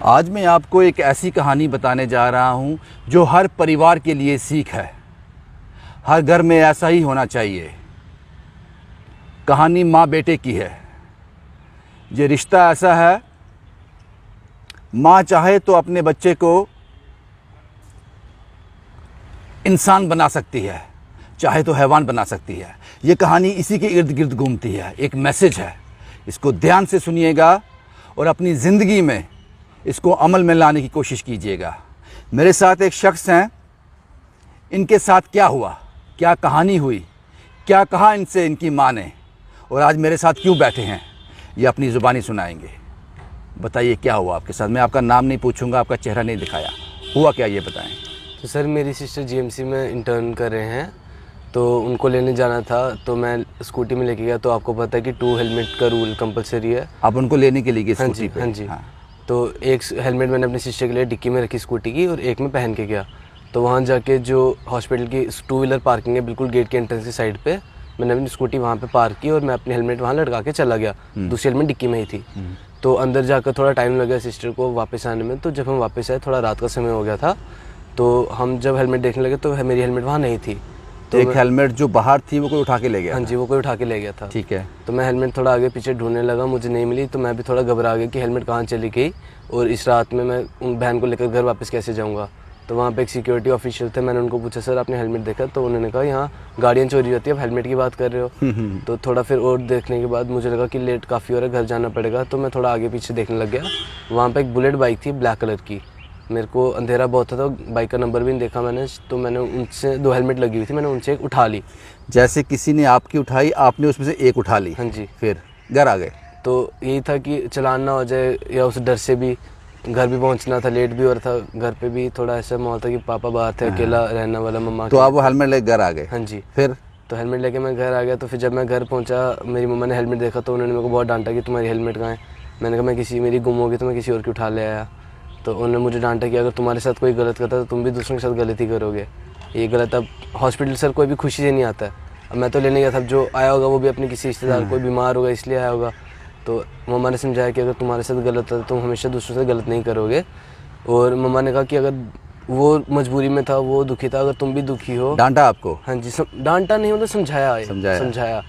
आज मैं आपको एक ऐसी कहानी बताने जा रहा हूँ जो हर परिवार के लिए सीख है। हर घर में ऐसा ही होना चाहिए। कहानी माँ बेटे की है। ये रिश्ता ऐसा है, माँ चाहे तो अपने बच्चे को इंसान बना सकती है, चाहे तो हैवान बना सकती है। ये कहानी इसी के इर्द गिर्द घूमती है। एक मैसेज है, इसको ध्यान से सुनिएगा और अपनी ज़िंदगी में इसको अमल में लाने की कोशिश कीजिएगा। मेरे साथ एक शख्स हैं, इनके साथ क्या हुआ, क्या कहानी हुई, क्या कहा इनसे इनकी माँ ने, और आज मेरे साथ क्यों बैठे हैं, ये अपनी ज़ुबानी सुनाएंगे। बताइए क्या हुआ आपके साथ। मैं आपका नाम नहीं पूछूंगा, आपका चेहरा नहीं दिखाया, हुआ क्या ये बताएं। तो सर, मेरी सिस्टर जीएमसी में इंटर्न कर रहे हैं, तो उनको लेने जाना था, तो मैं स्कूटी में लेके गया। तो आपको पता है कि 2 हेलमेट का रूल कंपलसरी है। आप उनको लेने के लिए गए हाँ स्कूटी जी, पे? हाँ जी। हाँ। तो एक हेलमेट मैंने अपनी सिस्टर के लिए डिक्की में रखी स्कूटी की, और एक में पहन के गया। तो वहाँ जाके जो हॉस्पिटल की 2 व्हीलर पार्किंग है बिल्कुल गेट के एंट्रेंस की साइड पे, मैंने अपनी स्कूटी वहाँ पे पार्क की और मैं अपनी हेलमेट वहाँ लटका के चला गया। दूसरी हेलमेट डिक्की में ही थी। तो अंदर जाकर थोड़ा टाइम लगा सिस्टर को वापस आने में। तो जब हम वापस आए, थोड़ा रात का समय हो गया था, तो हम जब हेलमेट देखने लगे तो मेरी हेलमेट वहाँ नहीं थी। तो एक हेलमेट जो बाहर थी वो कोई उठा के ले गया? हाँ जी, वो कोई उठा के ले गया था। ठीक है। तो मैं हेलमेट थोड़ा आगे पीछे ढूंढने लगा, मुझे नहीं मिली। तो मैं भी थोड़ा घबरा गया कि हेलमेट कहाँ चली गई, और इस रात में मैं उन बहन को लेकर घर वापस कैसे जाऊँगा। तो वहाँ पे एक सिक्योरिटी ऑफिशियल थे, मैंने उनको पूछा, सर आपने हेलमेट देखा? तो उन्होंने कहा यहाँ गाड़ियाँ चोरी होती है, आप हेलमेट की बात कर रहे हो। तो थोड़ा फिर और देखने के बाद मुझे लगा कि लेट काफ़ी हो रहा है, घर जाना पड़ेगा। तो मैं थोड़ा आगे पीछे देखने लग गया। वहाँ पर एक बुलेट बाइक थी ब्लैक कलर की। मेरे को अंधेरा बहुत था, तो बाइक का नंबर भी नहीं देखा मैंने। तो मैंने उनसे 2 हेलमेट लगी हुई थी, मैंने उनसे एक उठा ली। जैसे किसी ने आपकी उठाई, आपने उसमें से एक उठा ली? हाँ जी। फिर घर आ गए? तो यही था कि चलान ना हो जाए, या उस डर से भी घर भी पहुंचना था, लेट भी हो रहा था। घर पे भी थोड़ा ऐसा माहौल था कि पापा बाहर थे, अकेला रहने वाला मम्मा। तो आप वो हेलमेट लेकर घर आ गए? हाँ जी। फिर? तो हेलमेट लेके मैं घर आ गया। तो फिर जब मैं घर पहुंचा, मेरी मम्मा ने हेलमेट देखा, तो उन्होंने मेरे को बहुत डांटा कि तुम्हारी हेलमेट कहाँ है। मैंने कहा मैं मेरी गुम हो गई, तो मैं किसी और की उठा ले आया। तो उन्होंने मुझे डांटा कि अगर तुम्हारे साथ कोई गलत करता है तो तुम भी दूसरों के साथ गलती करोगे, ये गलत। अब हॉस्पिटल सर कोई भी खुशी से नहीं आता है। अब मैं तो लेने गया था, जो आया होगा वो भी अपने किसी रिश्तेदार, कोई बीमार होगा इसलिए आया होगा। तो मम्मा ने समझाया कि अगर तुम्हारे साथ गलत है तो तुम हमेशा दूसरों से गलत नहीं करोगे। और मम्मा ने कहा कि अगर वो मजबूरी में था, वो दुखी था, अगर तुम भी दुखी हो। डांटा आपको? हाँ जी, डांटा नहीं, मतलब समझाया।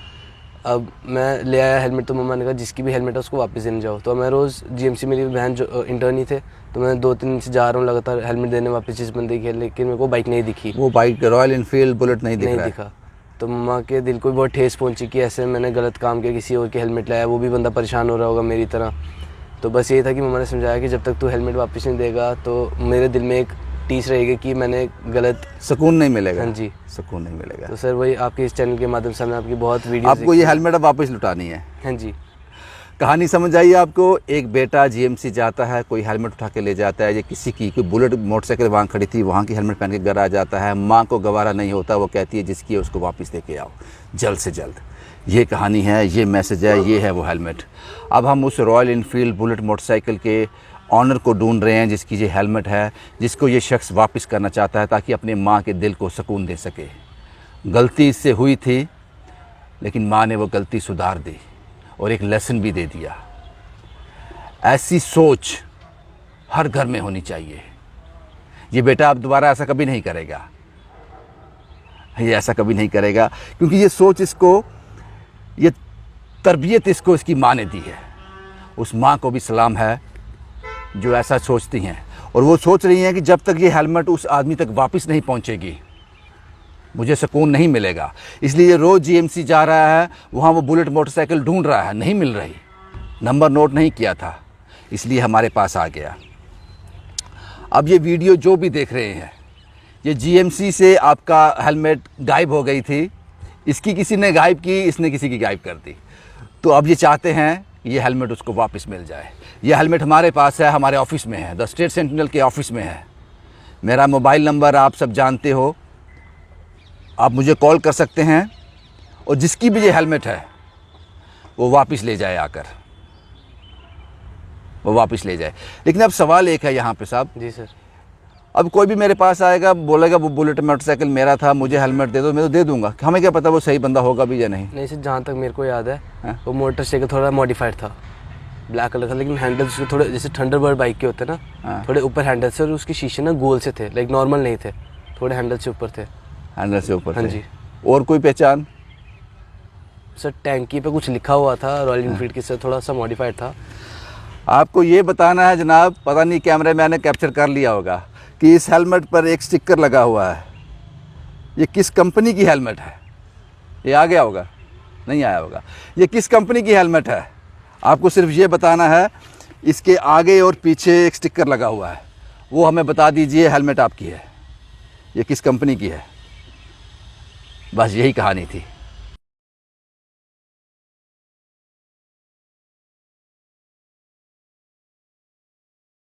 अब मैं ले आया हेलमेट, तो मम्मा ने कहा जिसकी भी हेलमेट है उसको वापस देने जाओ। तो मैं रोज़ जीएमसी, मेरी बहन जो इंटर्न ही थे, तो मैं 2-3 दिन से जा रहा हूँ लगातार हेलमेट देने वापस जिस बंदे की, लेकिन मेरे को बाइक नहीं दिखी। वो बाइक रॉयल एनफील्ड बुलेट नहीं दिखा। तो मम्मा के दिल को भी बहुत ठेस पहुंची कि ऐसे मैंने गलत काम किया, किसी और की हेलमेट लाया, वो भी बंदा परेशान हो रहा होगा मेरी तरह। तो बस ये था कि मम्मा ने समझाया कि जब तक तू हेलमेट वापस नहीं देगा तो मेरे दिल में एक टीस रहेगी कि मैंने गलत। सुकून नहीं मिलेगा? हाँ जी, सुकून नहीं मिलेगा। तो सर वही आपके इस चैनल के माध्यम से मैं आपकी बहुत वीडियो, आपको ये हेलमेट अब वापस लुटानी है? हाँ जी। कहानी समझ आई आपको? एक बेटा जीएमसी जाता है, कोई हेलमेट उठा के ले जाता है, ये किसी की कोई बुलेट मोटरसाइकिल वहाँ खड़ी थी, वहाँ की हेलमेट पहन के घर आ जाता है। माँ को गवारा नहीं होता, वो कहती है जिसकी है उसको वापस दे के आओ जल्द से जल्द। ये कहानी है, ये मैसेज है, ये है वो हेलमेट। अब हम उस रॉयल एनफील्ड बुलेट मोटरसाइकिल के ऑनर को ढूंढ रहे हैं जिसकी ये हेलमेट है, जिसको ये शख्स वापस करना चाहता है ताकि अपने माँ के दिल को सुकून दे सके। गलती इससे हुई थी, लेकिन माँ ने वो गलती सुधार दी और एक लेसन भी दे दिया। ऐसी सोच हर घर में होनी चाहिए। ये बेटा अब दोबारा ऐसा कभी नहीं करेगा, ये ऐसा कभी नहीं करेगा, क्योंकि ये सोच इसको, ये तरबियत इसको इसकी माँ ने दी है। उस माँ को भी सलाम है जो ऐसा सोचती हैं, और वो सोच रही हैं कि जब तक ये हेलमेट उस आदमी तक वापस नहीं पहुंचेगी मुझे सुकून नहीं मिलेगा। इसलिए रोज़ जीएमसी जा रहा है, वहाँ वो बुलेट मोटरसाइकिल ढूंढ रहा है, नहीं मिल रही, नंबर नोट नहीं किया था, इसलिए हमारे पास आ गया। अब ये वीडियो जो भी देख रहे हैं, ये जीएमसी से आपका हेलमेट गायब हो गई थी, इसकी किसी ने गायब की, इसने किसी की गायब कर दी। तो अब ये चाहते हैं ये हेलमेट उसको वापस मिल जाए। ये हेलमेट हमारे पास है, हमारे ऑफिस में है, द स्टेट सेंटिनल के ऑफिस में है। मेरा मोबाइल नंबर आप सब जानते हो, आप मुझे कॉल कर सकते हैं, और जिसकी भी ये हेलमेट है वो वापस ले जाए, आकर वो वापस ले जाए। लेकिन अब सवाल एक है यहाँ पे साहब। जी सर। अब कोई भी मेरे पास आएगा, बोलेगा वो बुलेट मोटरसाइकिल मेरा था, मुझे हेलमेट दे दो, मैं तो दे दूंगा। हमें क्या पता वो सही बंदा होगा भी या नहीं। नहीं सर, जहाँ तक मेरे को याद है वो मोटरसाइकिल थोड़ा मॉडिफाइड था। ब्लैक कलर का, लेकिन हैंडल्स उसके थोड़े जैसे थंडरबर्ड बाइक के होते हैं हाँ। ना, थोड़े ऊपर हैंडल से, और उसके शीशे ना गोल से थे, लाइक नॉर्मल नहीं थे, थोड़े हैंडल से ऊपर थे। हैंडल से ऊपर हाँ थे। जी। और कोई पहचान? सर टैंकी पे कुछ लिखा हुआ था रॉयल इनफील्ड की, सर थोड़ा सा मॉडिफाइड था। आपको ये बताना है जनाब, पता नहीं कैमरे मैन ने कैप्चर कर लिया होगा कि इस हेलमेट पर एक स्टिकर लगा हुआ है। ये किस कंपनी की हेलमेट है? ये आ गया होगा? नहीं आया होगा। ये किस कंपनी की हेलमेट है? आपको सिर्फ ये बताना है, इसके आगे और पीछे एक स्टिकर लगा हुआ है, वो हमें बता दीजिए हेलमेट आपकी है, ये किस कंपनी की है। बस यही कहानी थी।